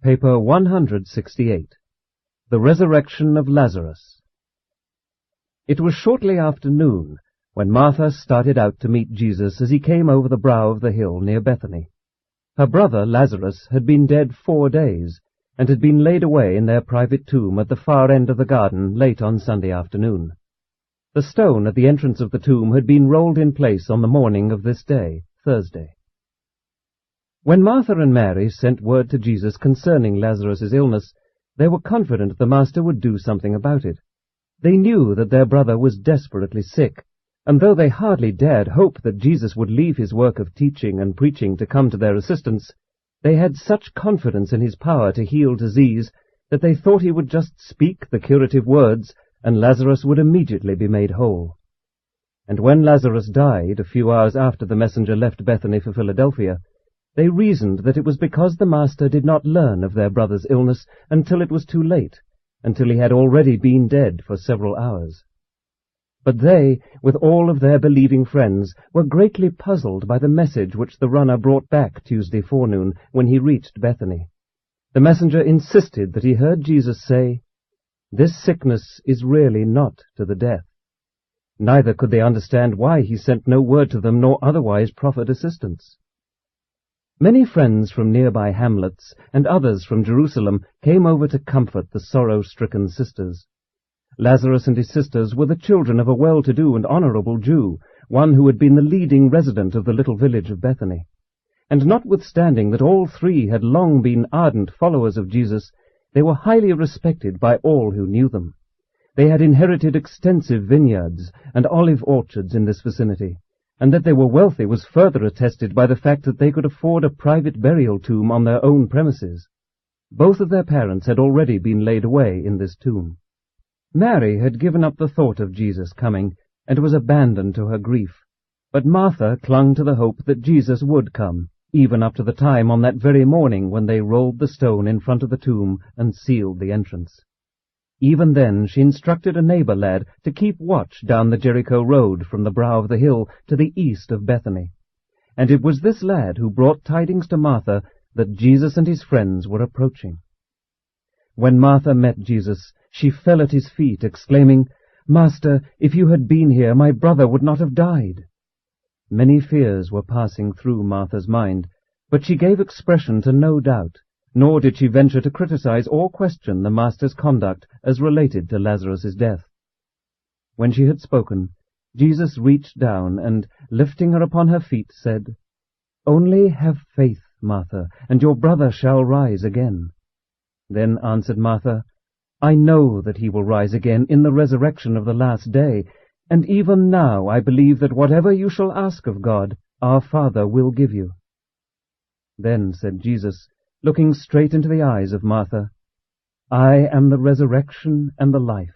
Paper 168. The Resurrection of Lazarus. It was shortly after noon when Martha started out to meet Jesus as he came over the brow of the hill near Bethany. Her brother Lazarus had been dead 4 days, and had been laid away in their private tomb at the far end of the garden late on Sunday afternoon. The stone at the entrance of the tomb had been rolled in place on the morning of this day, Thursday. When Martha and Mary sent word to Jesus concerning Lazarus' illness, they were confident the Master would do something about it. They knew that their brother was desperately sick, and though they hardly dared hope that Jesus would leave his work of teaching and preaching to come to their assistance, they had such confidence in his power to heal disease that they thought he would just speak the curative words, and Lazarus would immediately be made whole. And when Lazarus died, a few hours after the messenger left Bethany for Philadelphia, they reasoned that it was because the Master did not learn of their brother's illness until it was too late, until he had already been dead for several hours. But they, with all of their believing friends, were greatly puzzled by the message which the runner brought back Tuesday forenoon when he reached Bethany. The messenger insisted that he heard Jesus say, "This sickness is really not to the death." Neither could they understand why he sent no word to them nor otherwise proffered assistance. Many friends from nearby hamlets and others from Jerusalem came over to comfort the sorrow-stricken sisters. Lazarus and his sisters were the children of a well-to-do and honorable Jew, one who had been the leading resident of the little village of Bethany. And notwithstanding that all three had long been ardent followers of Jesus, they were highly respected by all who knew them. They had inherited extensive vineyards and olive orchards in this vicinity, and that they were wealthy was further attested by the fact that they could afford a private burial tomb on their own premises. Both of their parents had already been laid away in this tomb. Mary had given up the thought of Jesus coming, and was abandoned to her grief, but Martha clung to the hope that Jesus would come, even up to the time on that very morning when they rolled the stone in front of the tomb and sealed the entrance. Even then she instructed a neighbor lad to keep watch down the Jericho road from the brow of the hill to the east of Bethany. And it was this lad who brought tidings to Martha that Jesus and his friends were approaching. When Martha met Jesus, she fell at his feet, exclaiming, "Master, if you had been here, my brother would not have died." Many fears were passing through Martha's mind, but she gave expression to no doubt, nor did she venture to criticize or question the Master's conduct as related to Lazarus' death. When she had spoken, Jesus reached down and, lifting her upon her feet, said, "Only have faith, Martha, and your brother shall rise again." Then answered Martha, "I know that he will rise again in the resurrection of the last day, and even now I believe that whatever you shall ask of God, our Father will give you." Then said Jesus, looking straight into the eyes of Martha, "I am the resurrection and the life.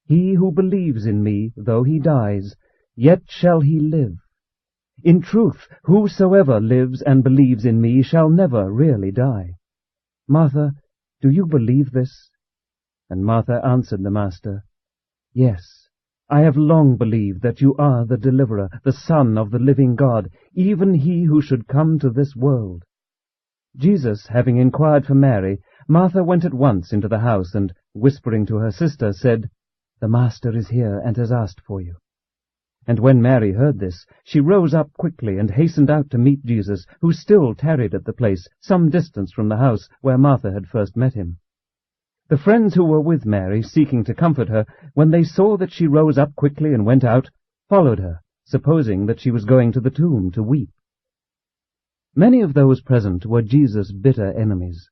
He who believes in me, though he dies, yet shall he live. In truth, whosoever lives and believes in me shall never really die. Martha, do you believe this?" And Martha answered the Master, "Yes, I have long believed that you are the Deliverer, the Son of the living God, even he who should come to this world." Jesus, having inquired for Mary, Martha went at once into the house, and, whispering to her sister, said, "The Master is here, and has asked for you." And when Mary heard this, she rose up quickly, and hastened out to meet Jesus, who still tarried at the place, some distance from the house where Martha had first met him. The friends who were with Mary, seeking to comfort her, when they saw that she rose up quickly and went out, followed her, supposing that she was going to the tomb to weep. Many of those present were Jesus' bitter enemies.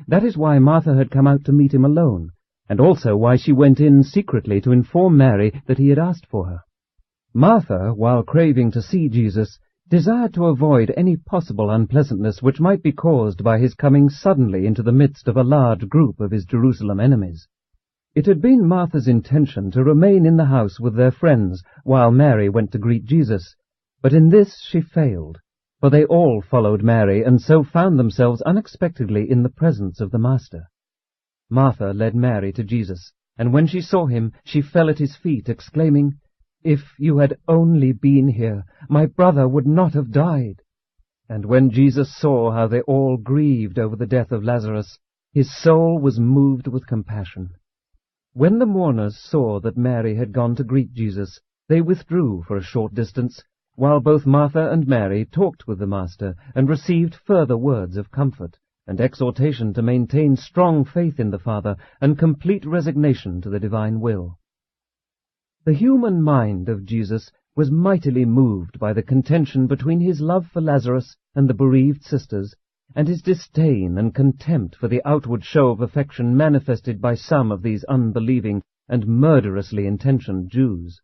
That is why Martha had come out to meet him alone, and also why she went in secretly to inform Mary that he had asked for her. Martha, while craving to see Jesus, desired to avoid any possible unpleasantness which might be caused by his coming suddenly into the midst of a large group of his Jerusalem enemies. It had been Martha's intention to remain in the house with their friends while Mary went to greet Jesus, but in this she failed, for they all followed Mary, and so found themselves unexpectedly in the presence of the Master. Martha led Mary to Jesus, and when she saw him, she fell at his feet, exclaiming, "If you had only been here, my brother would not have died." And when Jesus saw how they all grieved over the death of Lazarus, His soul was moved with compassion. When the mourners saw that Mary had gone to greet Jesus, they withdrew for a short distance, while both Martha and Mary talked with the Master and received further words of comfort and exhortation to maintain strong faith in the Father and complete resignation to the divine will. The human mind of Jesus was mightily moved by the contention between his love for Lazarus and the bereaved sisters, and his disdain and contempt for the outward show of affection manifested by some of these unbelieving and murderously intentioned Jews.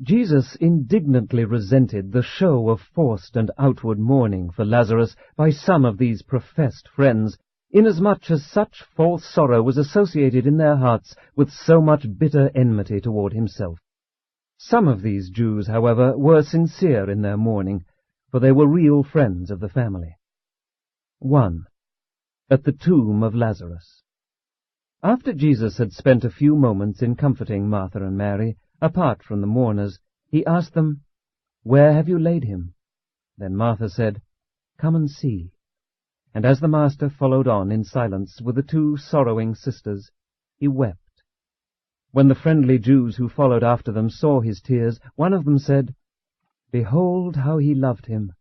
Jesus indignantly resented the show of forced and outward mourning for Lazarus by some of these professed friends, inasmuch as such false sorrow was associated in their hearts with so much bitter enmity toward himself. Some of these Jews, however, were sincere in their mourning, for they were real friends of the family. 1. At the tomb of Lazarus. After Jesus had spent a few moments in comforting Martha and Mary, apart from the mourners, he asked them, "Where have you laid him?" Then Martha said, "Come and see." And as the Master followed on in silence with the two sorrowing sisters, he wept. When the friendly Jews who followed after them saw his tears, one of them said, "Behold how he loved him!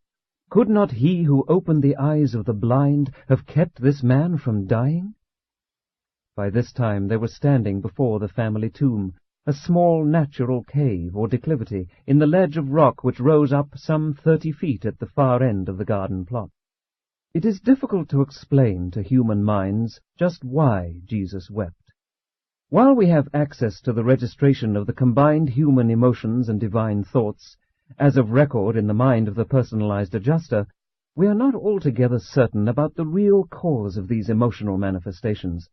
Could not he who opened the eyes of the blind have kept this man from dying?" By this time they were standing before the family tomb, a small natural cave or declivity in the ledge of rock which rose up some 30 feet at the far end of the garden plot. It is difficult to explain to human minds just why Jesus wept. While we have access to the registration of the combined human emotions and divine thoughts, as of record in the mind of the personalized adjuster, we are not altogether certain about the real cause of these emotional manifestations.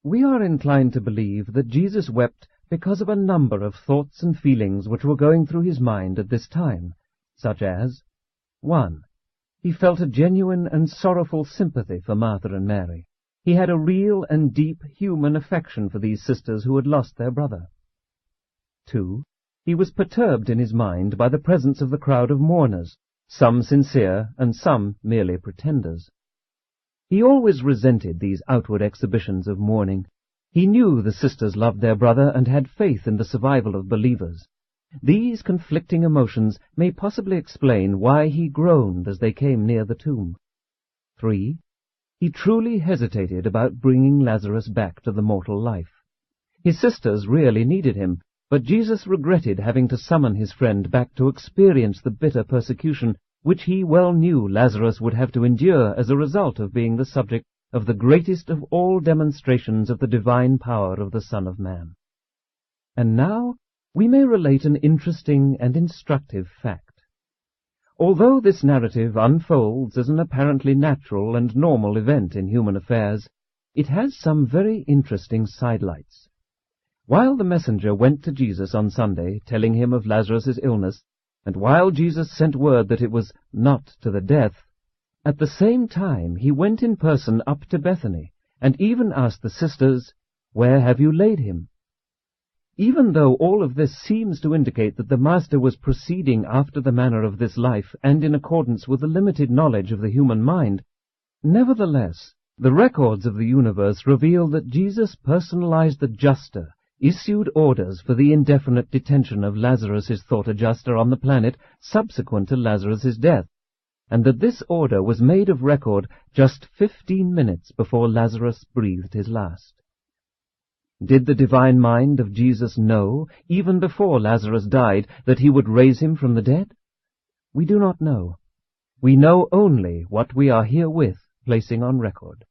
We are inclined to believe that Jesus wept because of a number of thoughts and feelings which were going through his mind at this time, such as 1. He felt a genuine and sorrowful sympathy for Martha and Mary. He had a real and deep human affection for these sisters who had lost their brother. 2. He was perturbed in his mind by the presence of the crowd of mourners, some sincere and some merely pretenders. He always resented these outward exhibitions of mourning. He knew the sisters loved their brother and had faith in the survival of believers. These conflicting emotions may possibly explain why he groaned as they came near the tomb. 3. He truly hesitated about bringing Lazarus back to the mortal life. His sisters really needed him, but Jesus regretted having to summon his friend back to experience the bitter persecution which he well knew Lazarus would have to endure as a result of being the subject of the greatest of all demonstrations of the divine power of the Son of Man. And now we may relate an interesting and instructive fact. Although this narrative unfolds as an apparently natural and normal event in human affairs, it has some very interesting sidelights. While the messenger went to Jesus on Sunday, telling him of Lazarus' illness, and while Jesus sent word that it was not to the death, at the same time he went in person up to Bethany, and even asked the sisters, "Where have you laid him?" Even though all of this seems to indicate that the Master was proceeding after the manner of this life and in accordance with the limited knowledge of the human mind, nevertheless, the records of the universe reveal that Jesus, personalized adjuster, issued orders for the indefinite detention of Lazarus' thought adjuster on the planet subsequent to Lazarus' death, and that this order was made of record just 15 minutes before Lazarus breathed his last. Did the divine mind of Jesus know, even before Lazarus died, that he would raise him from the dead? We do not know. We know only what we are herewith placing on record.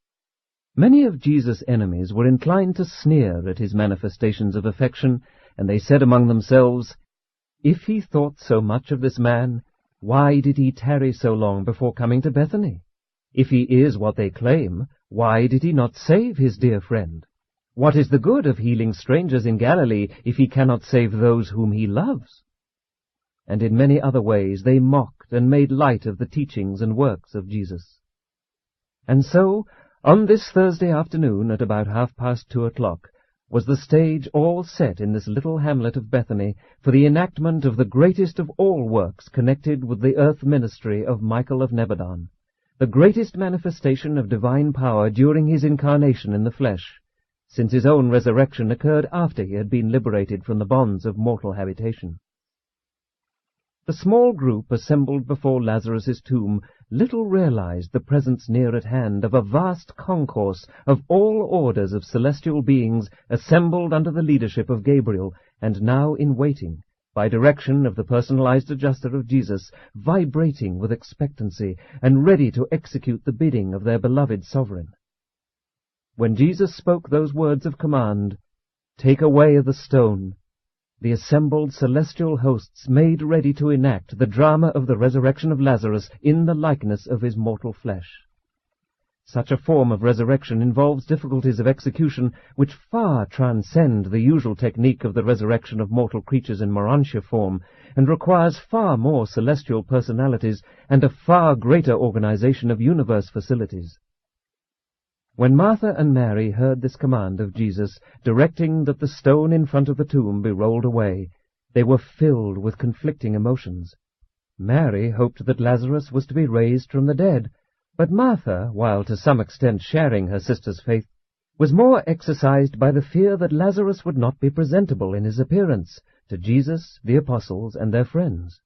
Many of Jesus' enemies were inclined to sneer at his manifestations of affection, and they said among themselves, "If he thought so much of this man, why did he tarry so long before coming to Bethany? If he is what they claim, why did he not save his dear friend? What is the good of healing strangers in Galilee if he cannot save those whom he loves?" And in many other ways they mocked and made light of the teachings and works of Jesus. And so, on this Thursday afternoon at about 2:30, was the stage all set in this little hamlet of Bethany for the enactment of the greatest of all works connected with the earth ministry of Michael of Nebadon, the greatest manifestation of divine power during his incarnation in the flesh, since his own resurrection occurred after he had been liberated from the bonds of mortal habitation. The small group assembled before Lazarus's tomb little realized the presence near at hand of a vast concourse of all orders of celestial beings assembled under the leadership of Gabriel, and now in waiting, by direction of the personalized adjuster of Jesus, vibrating with expectancy and ready to execute the bidding of their beloved sovereign. When Jesus spoke those words of command, "Take away the stone," the assembled celestial hosts made ready to enact the drama of the resurrection of Lazarus in the likeness of his mortal flesh. Such a form of resurrection involves difficulties of execution which far transcend the usual technique of the resurrection of mortal creatures in Urantia form, and requires far more celestial personalities and a far greater organization of universe facilities. When Martha and Mary heard this command of Jesus, directing that the stone in front of the tomb be rolled away, they were filled with conflicting emotions. Mary hoped that Lazarus was to be raised from the dead, but Martha, while to some extent sharing her sister's faith, was more exercised by the fear that Lazarus would not be presentable in his appearance to Jesus, the apostles, and their friends.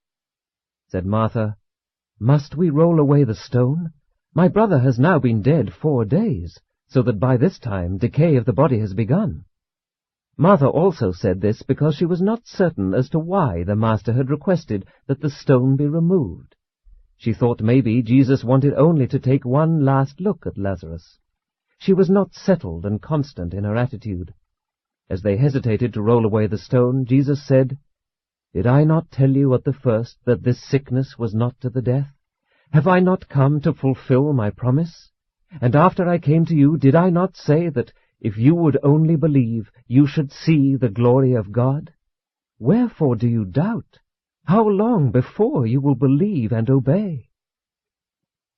Said Martha, "Must we roll away the stone? My brother has now been dead 4 days, so that by this time decay of the body has begun." Martha also said this because she was not certain as to why the Master had requested that the stone be removed. She thought maybe Jesus wanted only to take one last look at Lazarus. She was not settled and constant in her attitude. As they hesitated to roll away the stone, Jesus said, "Did I not tell you at the first that this sickness was not to the death? Have I not come to fulfill my promise? And after I came to you, did I not say that if you would only believe, you should see the glory of God? Wherefore do you doubt? How long before you will believe and obey?"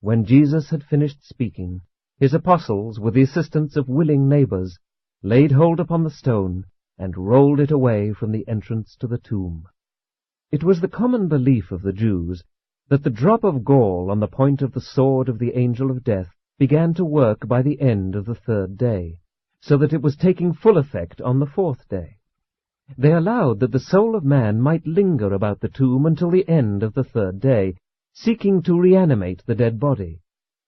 When Jesus had finished speaking, his apostles, with the assistance of willing neighbors, laid hold upon the stone and rolled it away from the entrance to the tomb. It was the common belief of the Jews that the drop of gall on the point of the sword of the angel of death began to work by the end of the 3rd day, so that it was taking full effect on the 4th day. They allowed that the soul of man might linger about the tomb until the end of the 3rd day, seeking to reanimate the dead body,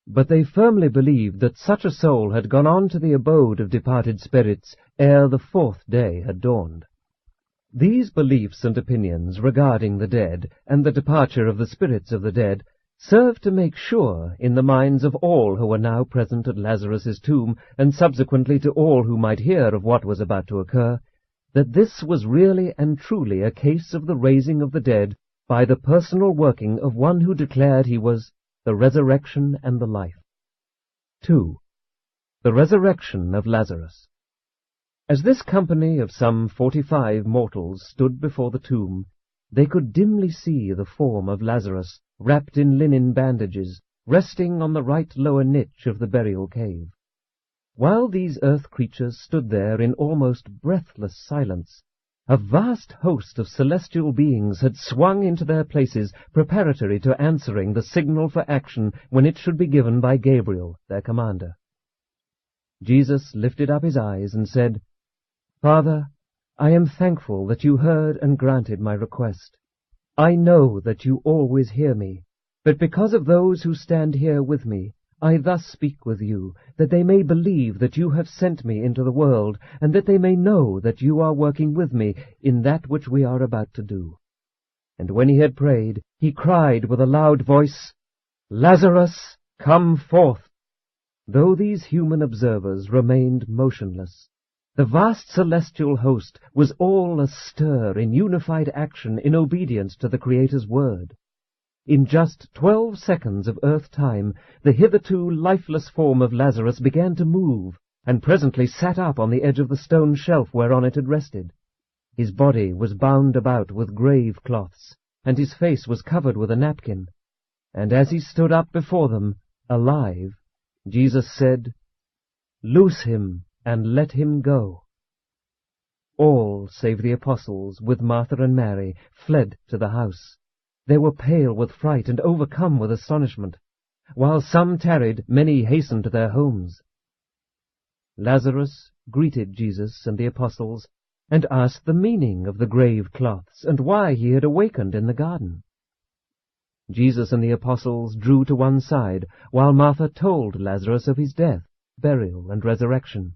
but they firmly believed that such a soul had gone on to the abode of departed spirits ere the 4th day had dawned. These beliefs and opinions regarding the dead and the departure of the spirits of the dead served to make sure in the minds of all who were now present at Lazarus's tomb, and subsequently to all who might hear of what was about to occur, that this was really and truly a case of the raising of the dead by the personal working of one who declared he was the resurrection and the life. 2. The resurrection of Lazarus. As this company of some 45 mortals stood before the tomb, they could dimly see the form of Lazarus, wrapped in linen bandages, resting on the right lower niche of the burial cave. While these earth creatures stood there in almost breathless silence, a vast host of celestial beings had swung into their places preparatory to answering the signal for action when it should be given by Gabriel, their commander. Jesus lifted up his eyes and said, "Father, I am thankful that you heard and granted my request. I know that you always hear me, but because of those who stand here with me, I thus speak with you, that they may believe that you have sent me into the world, and that they may know that you are working with me in that which we are about to do." And when he had prayed, he cried with a loud voice, "Lazarus, come forth!" Though these human observers remained motionless, the vast celestial host was all astir in unified action in obedience to the Creator's word. In just 12 seconds of earth time, the hitherto lifeless form of Lazarus began to move, and presently sat up on the edge of the stone shelf whereon it had rested. His body was bound about with grave cloths, and his face was covered with a napkin. And as he stood up before them, alive, Jesus said, "Loose him and let him go." All, save the apostles, with Martha and Mary, fled to the house. They were pale with fright and overcome with astonishment. while some tarried, many hastened to their homes. Lazarus greeted Jesus and the apostles, and asked the meaning of the grave cloths, and why he had awakened in the garden. Jesus and the apostles drew to one side, while Martha told Lazarus of his death, burial, and resurrection.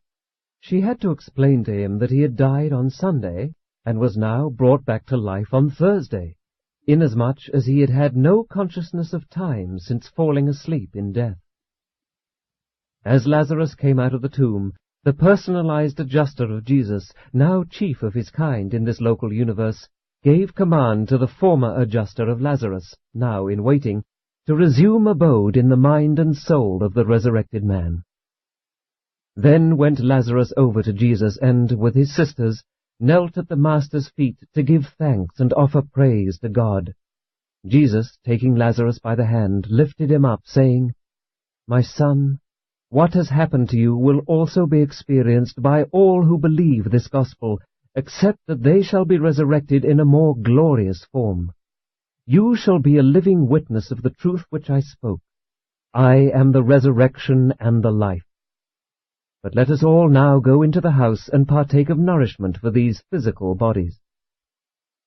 She had to explain to him that he had died on Sunday, and was now brought back to life on Thursday, inasmuch as he had had no consciousness of time since falling asleep in death. As Lazarus came out of the tomb, the personalized adjuster of Jesus, now chief of his kind in this local universe, gave command to the former adjuster of Lazarus, now in waiting, to resume abode in the mind and soul of the resurrected man. Then went Lazarus over to Jesus, and, with his sisters, knelt at the Master's feet to give thanks and offer praise to God. Jesus, taking Lazarus by the hand, lifted him up, saying, "My son, what has happened to you will also be experienced by all who believe this gospel, except that they shall be resurrected in a more glorious form. You shall be a living witness of the truth which I spoke. I am the resurrection and the life. But let us all now go into the house and partake of nourishment for these physical bodies."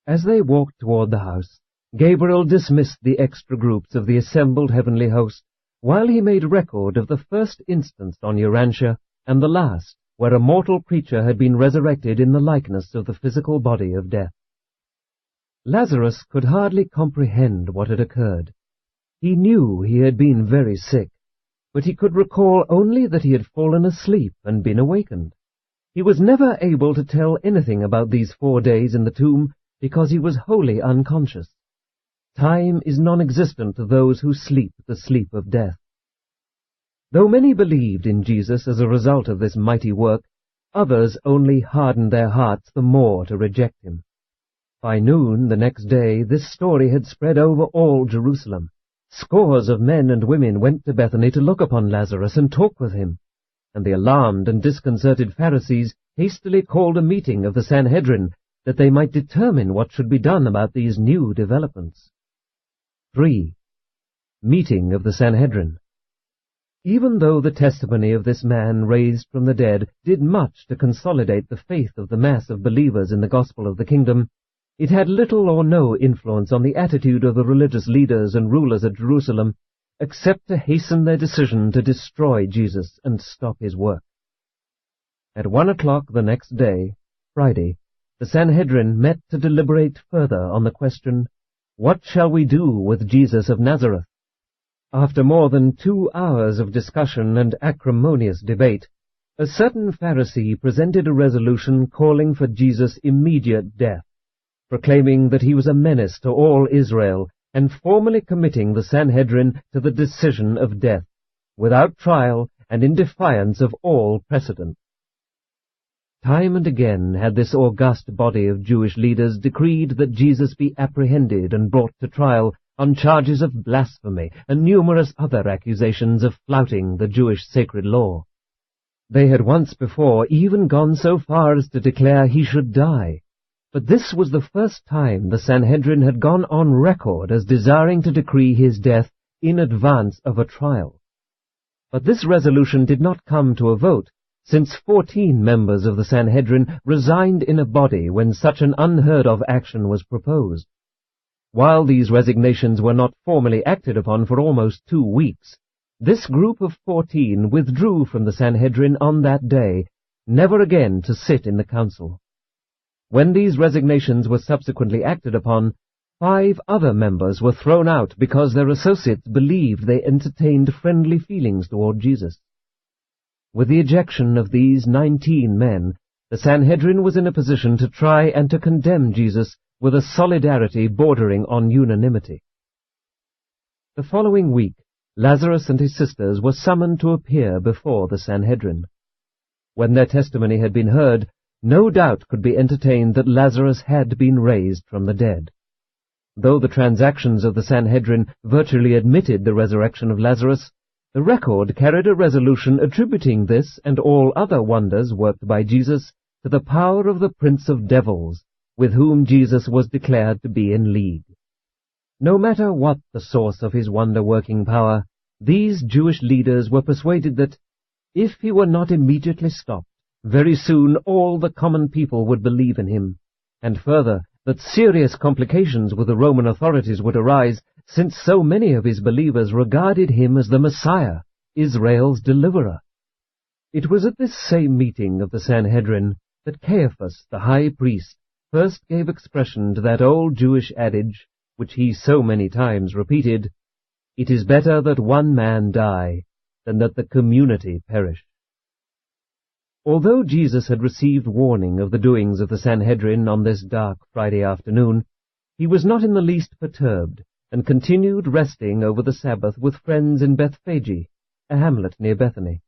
As they walked toward the house, Gabriel dismissed the extra groups of the assembled heavenly host, while he made record of the first instance on Urantia and the last, where a mortal creature had been resurrected in the likeness of the physical body of death. Lazarus could hardly comprehend what had occurred. He knew he had been very sick, but he could recall only that he had fallen asleep and been awakened. He was never able to tell anything about these 4 days in the tomb, because he was wholly unconscious. Time is non-existent to those who sleep the sleep of death. Though many believed in Jesus as a result of this mighty work, others only hardened their hearts the more to reject him. By noon the next day this story had spread over all Jerusalem. Scores of men and women went to Bethany to look upon Lazarus and talk with him, and the alarmed and disconcerted Pharisees hastily called a meeting of the Sanhedrin, that they might determine what should be done about these new developments. 3. Meeting of the Sanhedrin. Even though the testimony of this man raised from the dead did much to consolidate the faith of the mass of believers in the gospel of the kingdom, it had little or no influence on the attitude of the religious leaders and rulers at Jerusalem, except to hasten their decision to destroy Jesus and stop his work. At 1 o'clock the next day, Friday, the Sanhedrin met to deliberate further on the question, "What shall we do with Jesus of Nazareth?" After more than 2 hours of discussion and acrimonious debate, a certain Pharisee presented a resolution calling for Jesus' immediate death, proclaiming that he was a menace to all Israel, and formally committing the Sanhedrin to the decision of death, without trial and in defiance of all precedent. Time and again had this august body of Jewish leaders decreed that Jesus be apprehended and brought to trial on charges of blasphemy and numerous other accusations of flouting the Jewish sacred law. They had once before even gone so far as to declare he should die, but this was the first time the Sanhedrin had gone on record as desiring to decree his death in advance of a trial. But this resolution did not come to a vote, since 14 members of the Sanhedrin resigned in a body when such an unheard-of action was proposed. While these resignations were not formally acted upon for almost 2 weeks, this group of 14 withdrew from the Sanhedrin on that day, never again to sit in the council. When these resignations were subsequently acted upon, 5 other members were thrown out because their associates believed they entertained friendly feelings toward Jesus. With the ejection of these 19 men, the Sanhedrin was in a position to try and to condemn Jesus with a solidarity bordering on unanimity. The following week, Lazarus and his sisters were summoned to appear before the Sanhedrin. When their testimony had been heard, no doubt could be entertained that Lazarus had been raised from the dead. Though the transactions of the Sanhedrin virtually admitted the resurrection of Lazarus, the record carried a resolution attributing this and all other wonders worked by Jesus to the power of the prince of devils, with whom Jesus was declared to be in league. No matter what the source of his wonder-working power, these Jewish leaders were persuaded that, if he were not immediately stopped, very soon all the common people would believe in him, and further, that serious complications with the Roman authorities would arise, since so many of his believers regarded him as the Messiah, Israel's deliverer. It was at this same meeting of the Sanhedrin that Caiaphas, the high priest, first gave expression to that old Jewish adage, which he so many times repeated, "It is better that one man die than that the community perish." Although Jesus had received warning of the doings of the Sanhedrin on this dark Friday afternoon, he was not in the least perturbed, and continued resting over the Sabbath with friends in Bethphage, a hamlet near Bethany.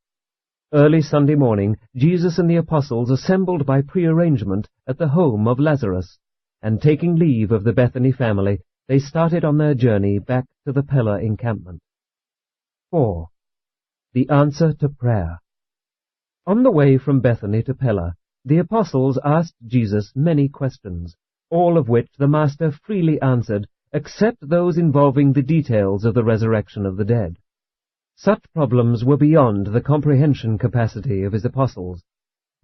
Early Sunday morning, Jesus and the apostles assembled by prearrangement at the home of Lazarus, and taking leave of the Bethany family, they started on their journey back to the Pella encampment. 4. The answer to prayer. On the way from Bethany to Pella, the apostles asked Jesus many questions, all of which the Master freely answered, except those involving the details of the resurrection of the dead. Such problems were beyond the comprehension capacity of his apostles.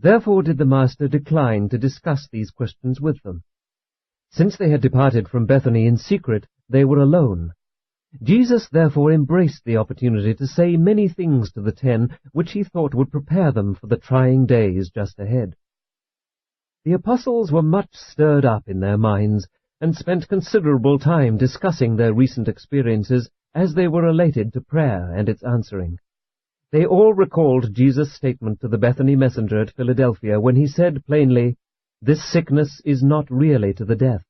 Therefore did the Master decline to discuss these questions with them. Since they had departed from Bethany in secret, they were alone. Jesus therefore embraced the opportunity to say many things to the 10 which he thought would prepare them for the trying days just ahead. The apostles were much stirred up in their minds, and spent considerable time discussing their recent experiences as they were related to prayer and its answering. They all recalled Jesus' statement to the Bethany messenger at Philadelphia when he said plainly, "This sickness is not really to the death."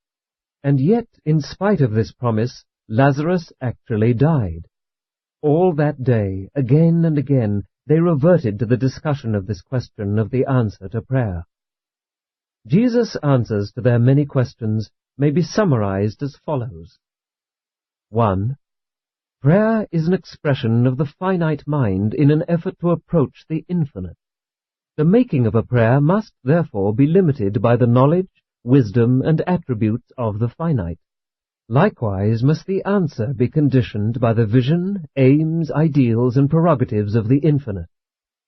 And yet, in spite of this promise, Lazarus actually died. All that day, again and again, they reverted to the discussion of this question of the answer to prayer. Jesus' answers to their many questions may be summarized as follows. 1. Prayer is an expression of the finite mind in an effort to approach the infinite. The making of a prayer must therefore be limited by the knowledge, wisdom, and attributes of the finite. Likewise must the answer be conditioned by the vision, aims, ideals, and prerogatives of the infinite.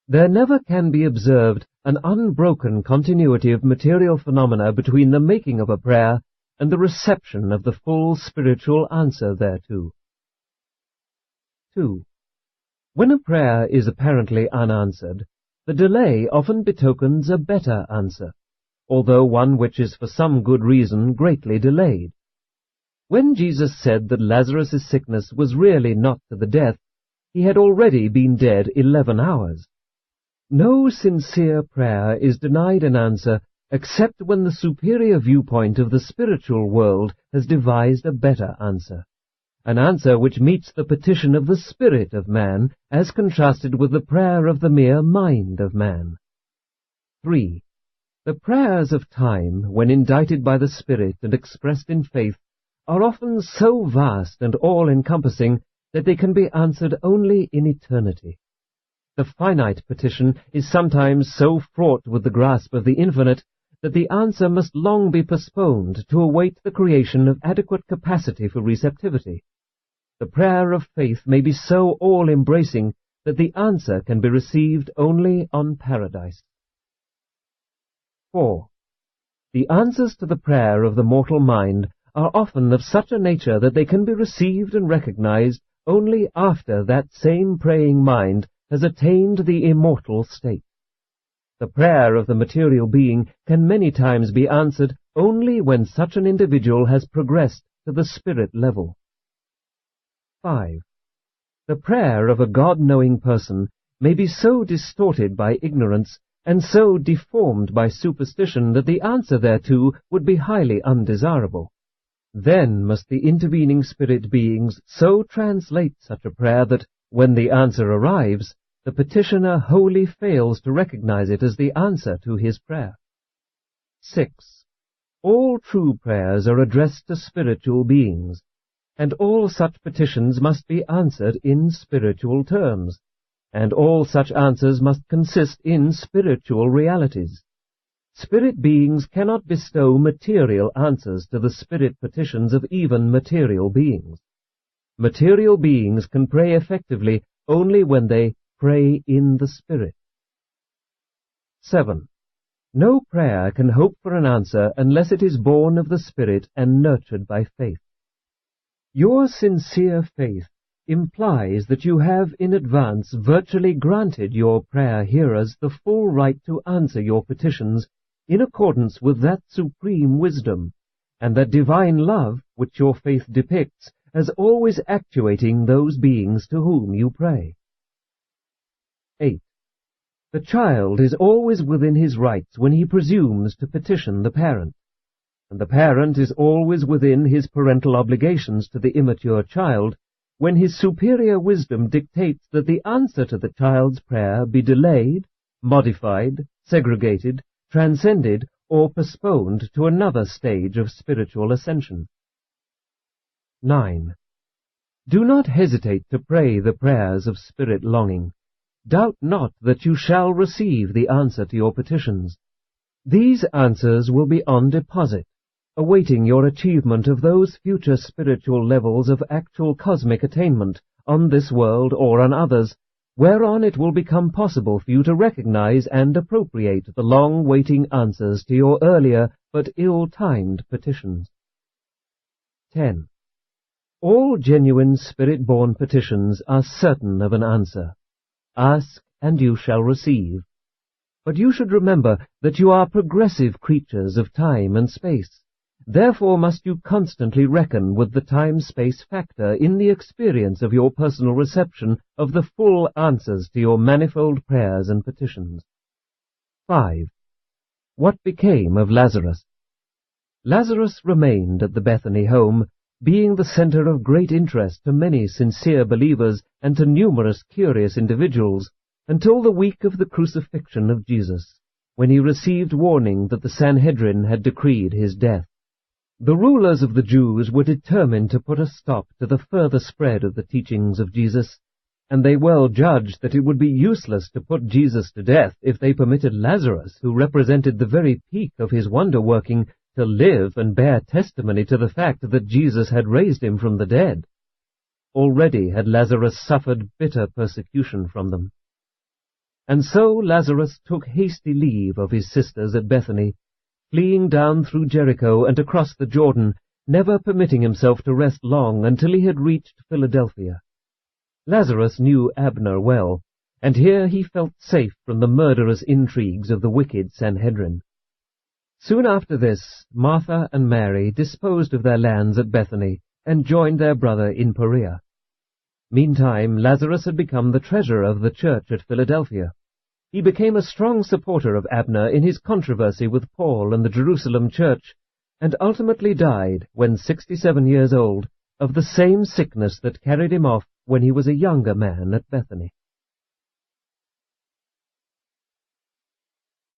There never can be observed an unbroken continuity of material phenomena between the making of a prayer and the reception of the full spiritual answer thereto. 2. When a prayer is apparently unanswered, the delay often betokens a better answer, although one which is for some good reason greatly delayed. When Jesus said that Lazarus' sickness was really not to the death, he had already been dead 11 hours. No sincere prayer is denied an answer except when the superior viewpoint of the spiritual world has devised a better answer, an answer which meets the petition of the spirit of man as contrasted with the prayer of the mere mind of man. 3. The prayers of time, when indited by the Spirit and expressed in faith, are often so vast and all-encompassing that they can be answered only in eternity. The finite petition is sometimes so fraught with the grasp of the infinite that the answer must long be postponed to await the creation of adequate capacity for receptivity. The prayer of faith may be so all-embracing that the answer can be received only on paradise. 4. The answers to the prayer of the mortal mind are often of such a nature that they can be received and recognized only after that same praying mind has attained the immortal state. The prayer of the material being can many times be answered only when such an individual has progressed to the spirit level. 5. The prayer of a God-knowing person may be so distorted by ignorance and so deformed by superstition that the answer thereto would be highly undesirable. Then must the intervening spirit beings so translate such a prayer that, when the answer arrives, the petitioner wholly fails to recognize it as the answer to his prayer. 6. All true prayers are addressed to spiritual beings, and all such petitions must be answered in spiritual terms, and all such answers must consist in spiritual realities. Spirit beings cannot bestow material answers to the spirit petitions of even material beings. Material beings can pray effectively only when they pray in the Spirit. 7. No prayer can hope for an answer unless it is born of the Spirit and nurtured by faith. Your sincere faith implies that you have in advance virtually granted your prayer hearers the full right to answer your petitions in accordance with that supreme wisdom, and that divine love which your faith depicts as always actuating those beings to whom you pray. 8. The child is always within his rights when he presumes to petition the parent, and the parent is always within his parental obligations to the immature child when his superior wisdom dictates that the answer to the child's prayer be delayed, modified, segregated, transcended, or postponed to another stage of spiritual ascension. 9. Do not hesitate to pray the prayers of spirit longing. Doubt not that you shall receive the answer to your petitions. These answers will be on deposit, awaiting your achievement of those future spiritual levels of actual cosmic attainment on this world or on others, whereon it will become possible for you to recognize and appropriate the long-waiting answers to your earlier but ill-timed petitions. 10. All genuine spirit-born petitions are certain of an answer. Ask, and you shall receive. But you should remember that you are progressive creatures of time and space. Therefore must you constantly reckon with the time-space factor in the experience of your personal reception of the full answers to your manifold prayers and petitions. 5. What became of Lazarus? Lazarus remained at the Bethany home, being the center of great interest to many sincere believers and to numerous curious individuals, until the week of the crucifixion of Jesus, when he received warning that the Sanhedrin had decreed his death. The rulers of the Jews were determined to put a stop to the further spread of the teachings of Jesus, and they well judged that it would be useless to put Jesus to death if they permitted Lazarus, who represented the very peak of his wonder-working, to live and bear testimony to the fact that Jesus had raised him from the dead. Already had Lazarus suffered bitter persecution from them. And so Lazarus took hasty leave of his sisters at Bethany, fleeing down through Jericho and across the Jordan, never permitting himself to rest long until he had reached Philadelphia. Lazarus knew Abner well, and here he felt safe from the murderous intrigues of the wicked Sanhedrin. Soon after this, Martha and Mary disposed of their lands at Bethany and joined their brother in Perea. Meantime, Lazarus had become the treasurer of the church at Philadelphia. He became a strong supporter of Abner in his controversy with Paul and the Jerusalem church, and ultimately died, when 67 years old, of the same sickness that carried him off when he was a younger man at Bethany.